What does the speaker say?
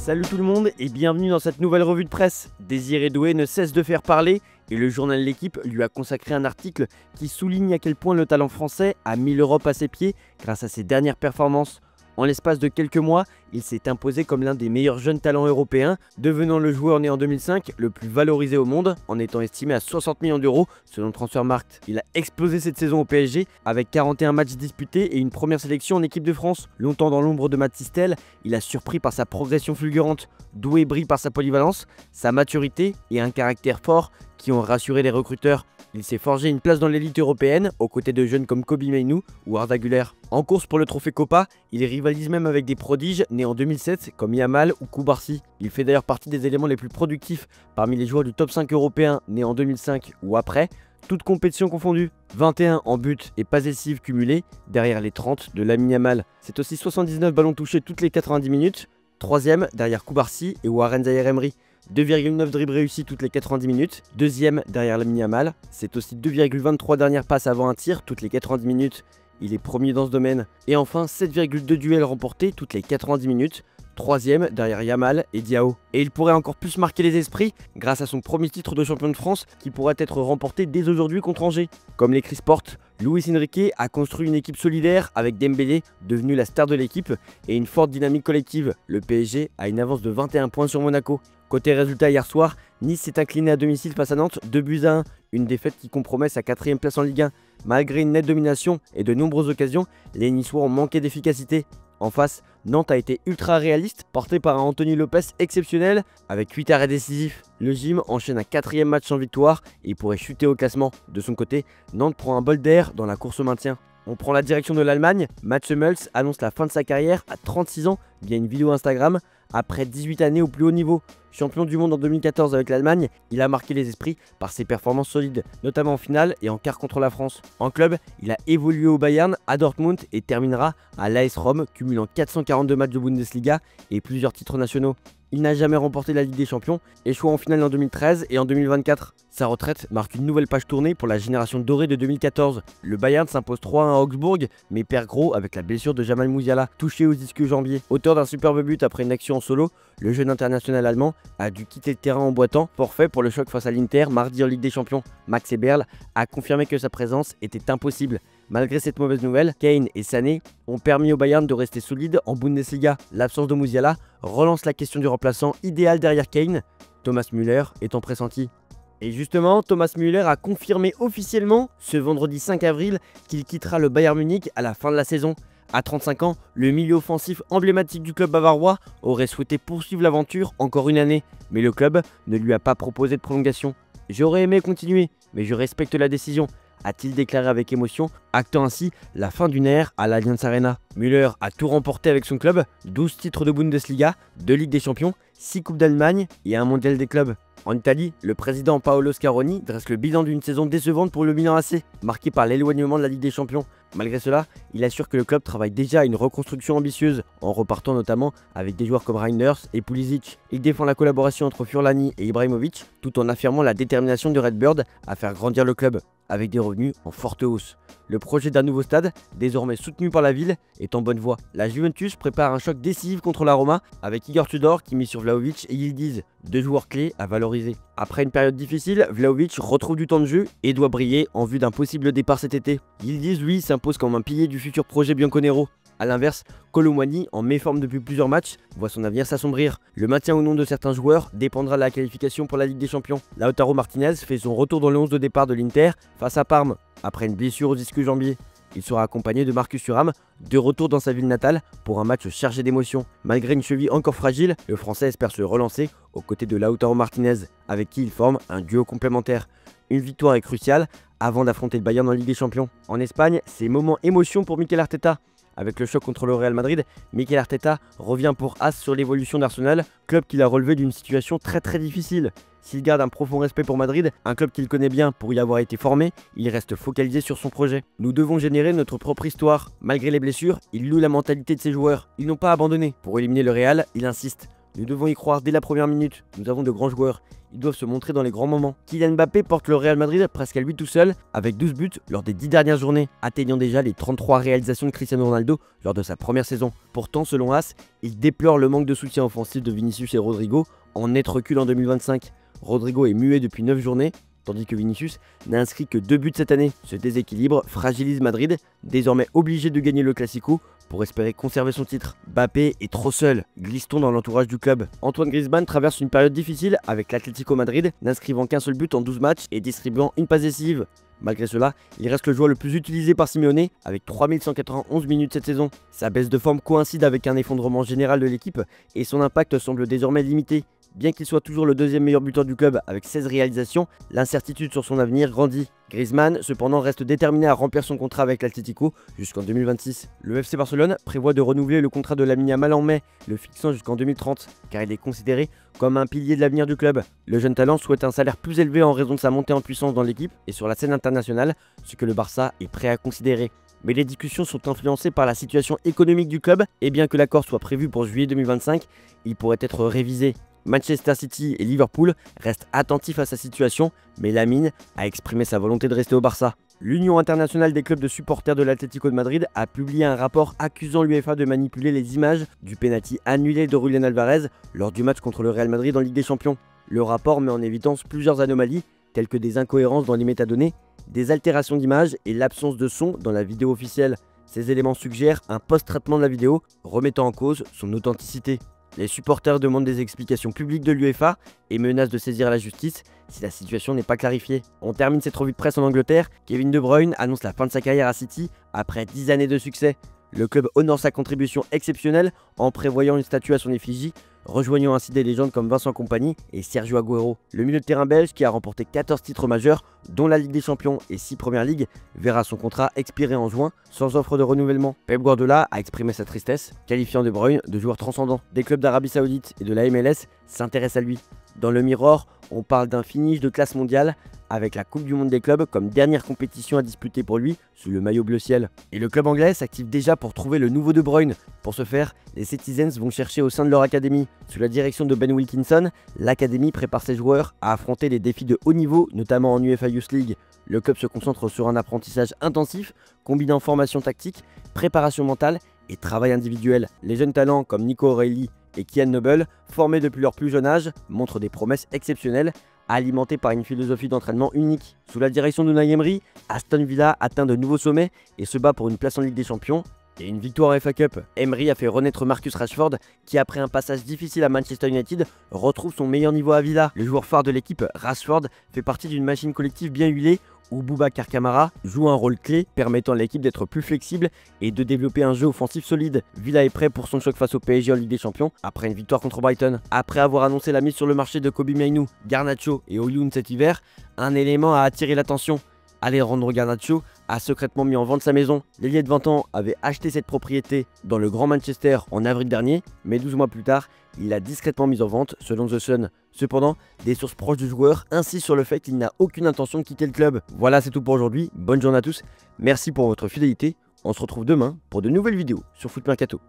Salut tout le monde et bienvenue dans cette nouvelle revue de presse. Désiré Doué ne cesse de faire parler et le journal L'Équipe lui a consacré un article qui souligne à quel point le talent français a mis l'Europe à ses pieds grâce à ses dernières performances. En l'espace de quelques mois, il s'est imposé comme l'un des meilleurs jeunes talents européens, devenant le joueur né en 2005 le plus valorisé au monde, en étant estimé à 60 millions d'euros selon Transfermarkt. Il a explosé cette saison au PSG avec 41 matchs disputés et une première sélection en équipe de France. Longtemps dans l'ombre de Matistel, il a surpris par sa progression fulgurante. Doué brille par sa polyvalence, sa maturité et un caractère fort qui ont rassuré les recruteurs. Il s'est forgé une place dans l'élite européenne, aux côtés de jeunes comme Kobbie Mainoo ou Arda Güler. En course pour le trophée Copa, il rivalise même avec des prodiges nés en 2007 comme Yamal ou Koubarsi. Il fait d'ailleurs partie des éléments les plus productifs parmi les joueurs du top 5 européen nés en 2005 ou après, toutes compétitions confondues. 21 en but et passes décisives cumulées, derrière les 30 de Lamine Yamal. C'est aussi 79 ballons touchés toutes les 90 minutes, 3e derrière Koubarsi et Warren Zaïre-Emery. 2,9 dribbles réussis toutes les 90 minutes, 2e derrière Lamine Yamal. C'est aussi 2,23 dernières passes avant un tir toutes les 90 minutes. Il est premier dans ce domaine. Et enfin 7,2 duels remportés toutes les 90 minutes, 3e derrière Yamal et Diao. Et il pourrait encore plus marquer les esprits grâce à son premier titre de champion de France qui pourrait être remporté dès aujourd'hui contre Angers. Comme l'écrit Sport, Luis Enrique a construit une équipe solidaire avec Dembélé, devenu la star de l'équipe, et une forte dynamique collective. Le PSG a une avance de 21 points sur Monaco. Côté résultat hier soir, Nice s'est incliné à domicile face à Nantes 2-1, une défaite qui compromet sa 4e place en Ligue 1. Malgré une nette domination et de nombreuses occasions, les Niçois ont manqué d'efficacité. En face, Nantes a été ultra réaliste, porté par un Anthony Lopez exceptionnel avec 8 arrêts décisifs. Le Gym enchaîne un 4e match sans victoire et pourrait chuter au classement. De son côté, Nantes prend un bol d'air dans la course au maintien. On prend la direction de l'Allemagne. Mats Hummels annonce la fin de sa carrière à 36 ans via une vidéo Instagram après 18 années au plus haut niveau. Champion du monde en 2014 avec l'Allemagne, il a marqué les esprits par ses performances solides, notamment en finale et en quart contre la France. En club, il a évolué au Bayern, à Dortmund et terminera à l'AS Rome, cumulant 442 matchs de Bundesliga et plusieurs titres nationaux. Il n'a jamais remporté la Ligue des Champions, échouant en finale en 2013 et en 2024. Sa retraite marque une nouvelle page tournée pour la génération dorée de 2014. Le Bayern s'impose 3-1 à Augsbourg, mais perd gros avec la blessure de Jamal Musiala, touché aux ischio-jambiers. Auteur d'un superbe but après une action en solo, le jeune international allemand a dû quitter le terrain en boitant, forfait pour le choc face à l'Inter mardi en Ligue des Champions. Max Eberl a confirmé que sa présence était impossible. Malgré cette mauvaise nouvelle, Kane et Sané ont permis au Bayern de rester solide en Bundesliga. L'absence de Musiala relance la question du remplaçant idéal derrière Kane, Thomas Müller étant pressenti. Et justement, Thomas Müller a confirmé officiellement ce vendredi 5 avril qu'il quittera le Bayern Munich à la fin de la saison. À 35 ans, le milieu offensif emblématique du club bavarois aurait souhaité poursuivre l'aventure encore une année, mais le club ne lui a pas proposé de prolongation. « J'aurais aimé continuer, mais je respecte la décision », a-t-il déclaré avec émotion, actant ainsi la fin d'une ère à l'Allianz Arena. Müller a tout remporté avec son club, 12 titres de Bundesliga, 2 Ligues des Champions, 6 Coupes d'Allemagne et un mondial des clubs. En Italie, le président Paolo Scaroni dresse le bilan d'une saison décevante pour le Milan AC, marqué par l'éloignement de la Ligue des Champions. Malgré cela, il assure que le club travaille déjà à une reconstruction ambitieuse, en repartant notamment avec des joueurs comme Reinders et Pulisic. Il défend la collaboration entre Furlani et Ibrahimovic, tout en affirmant la détermination de Redbird à faire grandir le club, avec des revenus en forte hausse. Le projet d'un nouveau stade, désormais soutenu par la ville, est en bonne voie. La Juventus prépare un choc décisif contre la Roma, avec Igor Tudor qui mise sur Vlahovic et Yildiz, 2 joueurs clés à valoriser. Après une période difficile, Vlahovic retrouve du temps de jeu et doit briller en vue d'un possible départ cet été. Yildiz, lui, s'impose comme un pilier du futur projet Bianconero. A l'inverse, Kolo Muani, en méforme depuis plusieurs matchs, voit son avenir s'assombrir. Le maintien ou non de certains joueurs dépendra de la qualification pour la Ligue des Champions. Lautaro Martinez fait son retour dans le 11 de départ de l'Inter face à Parme, après une blessure au ischio-jambier. Il sera accompagné de Marcus Thuram, de retour dans sa ville natale pour un match chargé d'émotions. Malgré une cheville encore fragile, le Français espère se relancer aux côtés de Lautaro Martinez, avec qui il forme un duo complémentaire. Une victoire est cruciale avant d'affronter le Bayern en Ligue des Champions. En Espagne, c'est moment émotion pour Mikel Arteta. Avec le choc contre le Real Madrid, Mikel Arteta revient pour As sur l'évolution d'Arsenal, club qu'il a relevé d'une situation très difficile. S'il garde un profond respect pour Madrid, un club qu'il connaît bien pour y avoir été formé, il reste focalisé sur son projet. Nous devons générer notre propre histoire. Malgré les blessures, il loue la mentalité de ses joueurs. Ils n'ont pas abandonné. Pour éliminer le Real, il insiste. Nous devons y croire dès la première minute. Nous avons de grands joueurs. Ils doivent se montrer dans les grands moments. Kylian Mbappé porte le Real Madrid presque à lui tout seul, avec 12 buts lors des 10 dernières journées, atteignant déjà les 33 réalisations de Cristiano Ronaldo lors de sa première saison. Pourtant, selon AS, il déplore le manque de soutien offensif de Vinicius et Rodrigo, en net recul en 2025. Rodrigo est muet depuis 9 journées, tandis que Vinicius n'a inscrit que 2 buts cette année. Ce déséquilibre fragilise Madrid, désormais obligé de gagner le Classico pour espérer conserver son titre. Mbappé est trop seul, glisse-t-on dans l'entourage du club. Antoine Griezmann traverse une période difficile avec l'Atlético Madrid, n'inscrivant qu'un seul but en 12 matchs et distribuant une passe décisive. Malgré cela, il reste le joueur le plus utilisé par Simeone avec 3191 minutes cette saison. Sa baisse de forme coïncide avec un effondrement général de l'équipe et son impact semble désormais limité. Bien qu'il soit toujours le deuxième meilleur buteur du club avec 16 réalisations, l'incertitude sur son avenir grandit. Griezmann, cependant, reste déterminé à remplir son contrat avec l'Atlético jusqu'en 2026. Le FC Barcelone prévoit de renouveler le contrat de Lamine Yamal en mai, le fixant jusqu'en 2030, car il est considéré comme un pilier de l'avenir du club. Le jeune talent souhaite un salaire plus élevé en raison de sa montée en puissance dans l'équipe et sur la scène internationale, ce que le Barça est prêt à considérer. Mais les discussions sont influencées par la situation économique du club, et bien que l'accord soit prévu pour juillet 2025, il pourrait être révisé. Manchester City et Liverpool restent attentifs à sa situation, mais Lamine a exprimé sa volonté de rester au Barça. L'Union internationale des clubs de supporters de l'Atlético de Madrid a publié un rapport accusant l'UEFA de manipuler les images du pénalty annulé de Julián Álvarez lors du match contre le Real Madrid en Ligue des Champions. Le rapport met en évidence plusieurs anomalies, telles que des incohérences dans les métadonnées, des altérations d'image et l'absence de son dans la vidéo officielle. Ces éléments suggèrent un post-traitement de la vidéo, remettant en cause son authenticité. Les supporters demandent des explications publiques de l'UEFA et menacent de saisir la justice si la situation n'est pas clarifiée. On termine cette revue de presse en Angleterre. Kevin De Bruyne annonce la fin de sa carrière à City après 10 années de succès. Le club honore sa contribution exceptionnelle en prévoyant une statue à son effigie, rejoignant ainsi des légendes comme Vincent Kompany et Sergio Aguero. Le milieu de terrain belge, qui a remporté 14 titres majeurs, dont la Ligue des Champions et 6 Premières Ligues, verra son contrat expirer en juin sans offre de renouvellement. Pep Guardiola a exprimé sa tristesse, qualifiant De Bruyne de joueur transcendant. Des clubs d'Arabie Saoudite et de la MLS s'intéressent à lui. Dans le Mirror, on parle d'un finish de classe mondiale avec la Coupe du Monde des clubs comme dernière compétition à disputer pour lui sous le maillot bleu ciel. Et le club anglais s'active déjà pour trouver le nouveau De Bruyne. Pour ce faire, les Citizens vont chercher au sein de leur académie. Sous la direction de Ben Wilkinson, l'académie prépare ses joueurs à affronter les défis de haut niveau, notamment en UEFA Youth League. Le club se concentre sur un apprentissage intensif, combinant formation tactique, préparation mentale et travail individuel. Les jeunes talents comme Nico O'Reilly et Kian Noble, formés depuis leur plus jeune âge, montrent des promesses exceptionnelles, alimentées par une philosophie d'entraînement unique. Sous la direction d'Unai Emery, Aston Villa atteint de nouveaux sommets et se bat pour une place en Ligue des Champions et une victoire en FA Cup. Emery a fait renaître Marcus Rashford, qui après un passage difficile à Manchester United, retrouve son meilleur niveau à Villa. Le joueur phare de l'équipe, Rashford, fait partie d'une machine collective bien huilée, où Boubacar Kamara joue un rôle clé, permettant à l'équipe d'être plus flexible et de développer un jeu offensif solide. Villa est prêt pour son choc face au PSG en Ligue des Champions, après une victoire contre Brighton. Après avoir annoncé la mise sur le marché de Kobbie Mainoo, Garnacho et Oyun cet hiver, un élément a attiré l'attention. Alejandro Garnacho a secrètement mis en vente sa maison. L'ailier de 20 ans avait acheté cette propriété dans le Grand Manchester en avril dernier, mais 12 mois plus tard, il l'a discrètement mise en vente selon The Sun. Cependant, des sources proches du joueur insistent sur le fait qu'il n'a aucune intention de quitter le club. Voilà, c'est tout pour aujourd'hui. Bonne journée à tous. Merci pour votre fidélité. On se retrouve demain pour de nouvelles vidéos sur Foot Mercato.